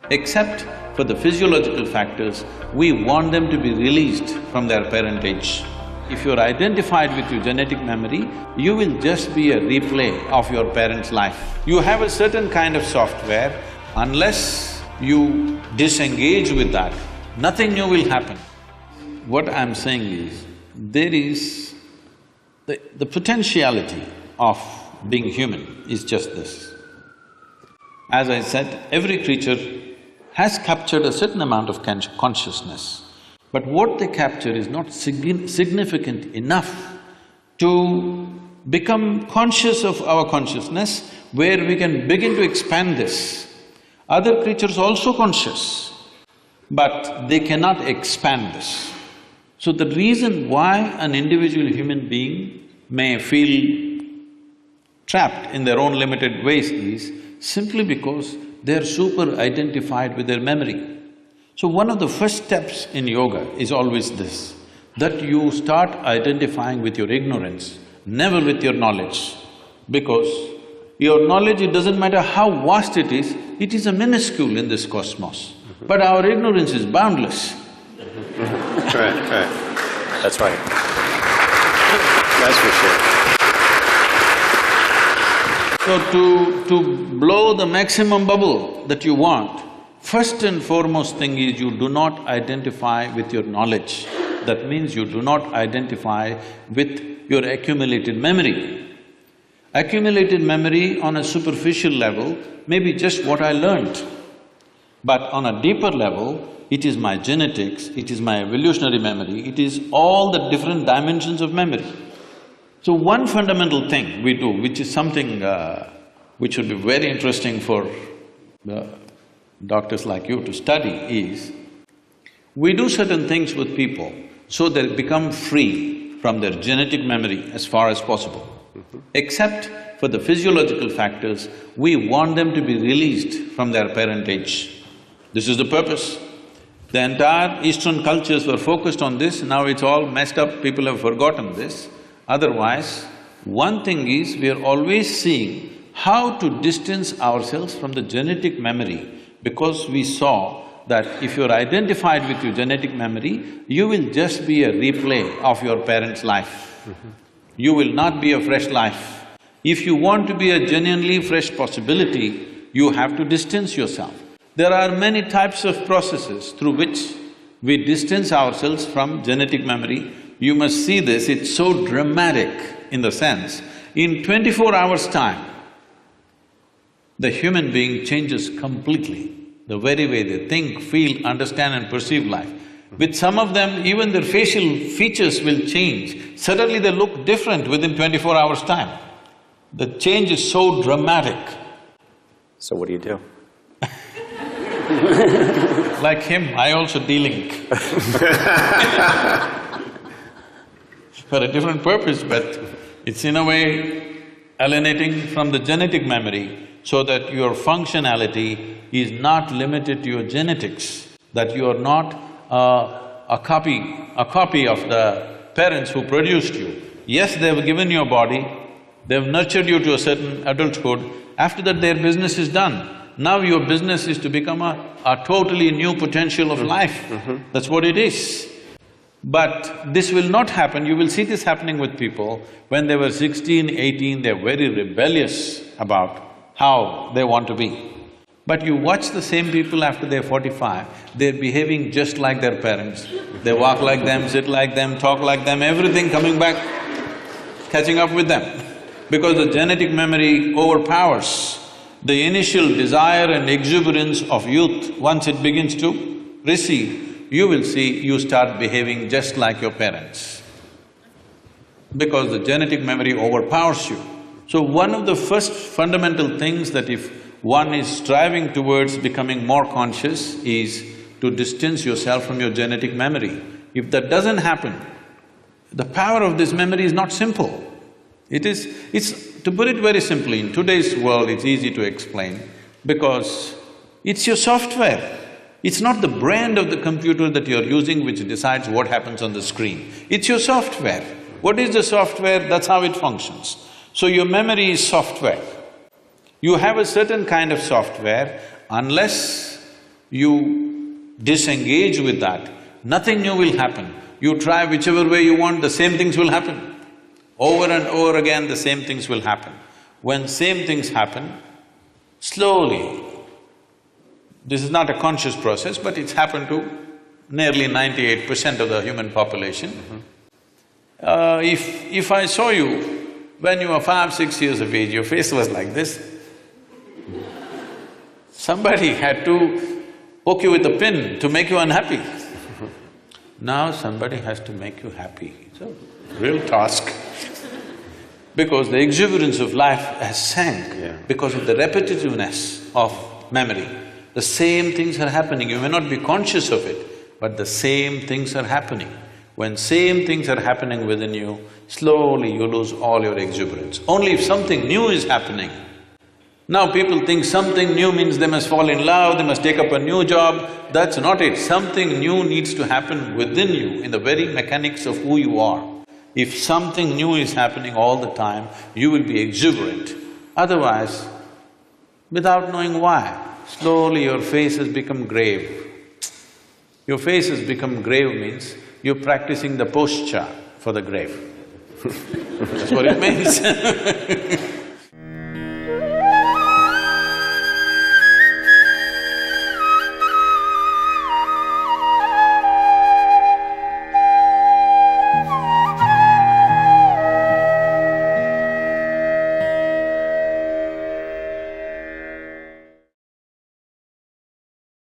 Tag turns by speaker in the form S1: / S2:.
S1: Except for the physiological factors, we want them to be released from their parentage. If you're identified with your genetic memory, you will just be a replay of your parents' life. You have a certain kind of software, unless you disengage with that, nothing new will happen. What I'm saying is, there is… the potentiality of being human is just this. As I said, every creature has captured a certain amount of consciousness, but what they capture is not significant enough to become conscious of our consciousness, where we can begin to expand this. Other creatures also conscious, but they cannot expand this. So the reason why an individual human being may feel trapped in their own limited ways is simply because they're super identified with their memory. So one of the first steps in yoga is always this, that you start identifying with your ignorance, never with your knowledge. Because your knowledge, it doesn't matter how vast it is a minuscule in this cosmos. But our ignorance is boundless.
S2: Correct. That's right. That's for sure.
S1: So to blow the maximum bubble that you want, first and foremost thing is you do not identify with your knowledge. That means you do not identify with your accumulated memory. Accumulated memory on a superficial level may be just what I learned, but on a deeper level, it is my genetics, it is my evolutionary memory, it is all the different dimensions of memory. So one fundamental thing we do, which is something which would be very interesting for doctors like you to study, is we do certain things with people so they become free from their genetic memory as far as possible. Except for the physiological factors, we want them to be released from their parentage. This is the purpose. The entire Eastern cultures were focused on this, now it's all messed up, people have forgotten this. Otherwise, one thing is, we are always seeing how to distance ourselves from the genetic memory, because we saw that if you're identified with your genetic memory, you will just be a replay of your parents' life. You will not be a fresh life. If you want to be a genuinely fresh possibility, you have to distance yourself. There are many types of processes through which we distance ourselves from genetic memory. You must see this, it's so dramatic in the sense, in 24 hours' time, the human being changes completely, the very way they think, feel, understand and perceive life. With some of them, even their facial features will change. Suddenly they look different within 24 hours' time. The change is so dramatic.
S2: So what do you do?
S1: Like him, I also de-link. For a different purpose, but it's in a way alienating from the genetic memory so that your functionality is not limited to your genetics, that you are not a copy of the parents who produced you. Yes, they've given you a body, they've nurtured you to a certain adulthood, after that their business is done. Now your business is to become a totally new potential of life. That's what it is. But this will not happen, you will see this happening with people. When they were 16, 18, they're very rebellious about how they want to be. But you watch the same people after they're 45, they're behaving just like their parents. They walk like them, sit like them, talk like them, everything coming back, catching up with them. Because the genetic memory overpowers the initial desire and exuberance of youth. Once it begins to recede, you will see you start behaving just like your parents, because the genetic memory overpowers you. So one of the first fundamental things that if one is striving towards becoming more conscious is to distance yourself from your genetic memory. If that doesn't happen, the power of this memory is not simple. To put it very simply, in today's world it's easy to explain because it's your software. It's not the brand of the computer that you're using which decides what happens on the screen. It's your software. What is the software? That's how it functions. So your memory is software. You have a certain kind of software, unless you disengage with that, nothing new will happen. You try whichever way you want, the same things will happen. Over and over again, the same things will happen. When same things happen, slowly, this is not a conscious process, but it's happened to nearly 98% of the human population. If I saw you when you were 5, 6 years of age, your face was like this, somebody had to poke you with a pin to make you unhappy. Now somebody has to make you happy. It's a real task. Because the exuberance of life has sank because of the repetitiveness of memory. The same things are happening, you may not be conscious of it, but the same things are happening. When same things are happening within you, slowly you lose all your exuberance. Only if something new is happening. Now people think something new means they must fall in love, they must take up a new job. That's not it. Something new needs to happen within you, in the very mechanics of who you are. If something new is happening all the time, you will be exuberant. Otherwise, without knowing why, slowly your face has become grave. Your face has become grave means you're practicing the posture for the grave. That's what it means.